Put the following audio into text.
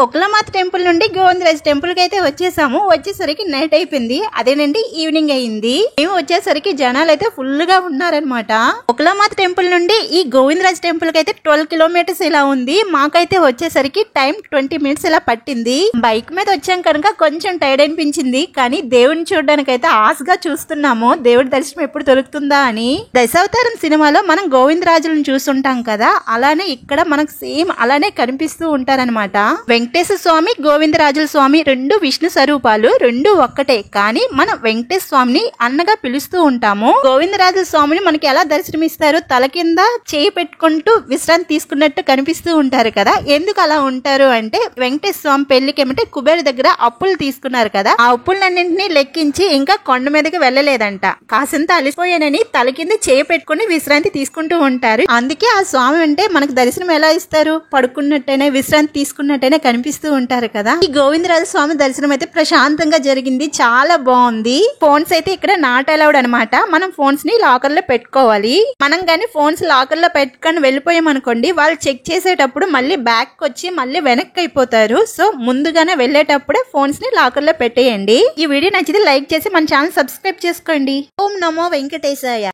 ఒకలమాత temple నుండి Govindaraj temple కి అయితే వచ్చేసాము. వచ్చేసరికి నైట్ అయిపోయింది, అదేనండి ఈవినింగ్ అయింది. మేము వచ్చేసరికి జనాలు అయితే ఫుల్ గా ఉన్నారనమాట. ఒకలమాత టెంపుల్ నుండి ఈ గోవిందరాజ్ టెంపుల్ కి అయితే 12 కిలోమీటర్స్ ఇలా ఉంది. మాకైతే వచ్చేసరికి టైం 20 మినిట్స్ ఇలా పట్టింది. బైక్ మీద వచ్చాం కనుక కొంచెం టైర్డ్ అనిపించింది, కానీ దేవుడిని చూడడానికి అయితే ఆశగా చూస్తున్నాము దేవుడి దర్శనం ఎప్పుడు దొరుకుతుందా అని. దశావతారం సినిమాలో మనం గోవిందరాజులను చూస్తుంటాం కదా, అలానే ఇక్కడ మనకు సేమ్ అలానే కనిపిస్తూ ఉంటారనమాట. వెంకటేశ్వర స్వామి గోవిందరాజుల స్వామి రెండు విష్ణు స్వరూపాలు, రెండు ఒక్కటే. కానీ మనం వెంకటేశ్వర స్వామిని అన్నగా పిలుస్తూ ఉంటాము. గోవిందరాజుల స్వామిని మనకి ఎలా దర్శనమిస్తారు, తల కింద చేయి పెట్టుకుంటూ విశ్రాంతి తీసుకున్నట్టు కనిపిస్తూ ఉంటారు కదా. ఎందుకు అలా ఉంటారు అంటే, వెంకటేశ్వర స్వామి పెళ్లికి ఏమంటే కుబేరు దగ్గర అప్పులు తీసుకున్నారు కదా, ఆ అప్పులన్నింటినీ లెక్కించి ఇంకా కొండ మీదకి వెళ్ళలేదంట. కాసింత అలిసిపోయానని తల కింద చేయి పెట్టుకుని విశ్రాంతి తీసుకుంటూ ఉంటారు. అందుకే ఆ స్వామి అంటే మనకు దర్శనం ఎలా ఇస్తారు, పడుకున్నట్టయినా విశ్రాంతి తీసుకున్నట్టయినా కనిపిస్తూ ఉంటారు కదా. ఈ గోవిందరాజ స్వామి దర్శనం అయితే ప్రశాంతంగా జరిగింది, చాలా బాగుంది. ఫోన్స్ అయితే ఇక్కడ నాట్ అలౌడ్ అనమాట. మనం ఫోన్స్ ని లాకర్ లో పెట్టుకోవాలి. మనం గానీ ఫోన్స్ లాకర్ లో పెట్టుకొని వెళ్ళిపోయాం అనుకోండి, వాళ్ళు చెక్ చేసేటప్పుడు మళ్ళీ బ్యాక్ వచ్చి మళ్ళీ వెనక్కి అయిపోతారు. సో ముందుగానే వెళ్ళేటప్పుడే ఫోన్స్ ని లాకర్ లో పెట్టేయండి. ఈ వీడియో నచ్చితే లైక్ చేసి మన ఛానల్ సబ్స్క్రైబ్ చేసుకోండి. ఓం నమో వెంకటేశాయ.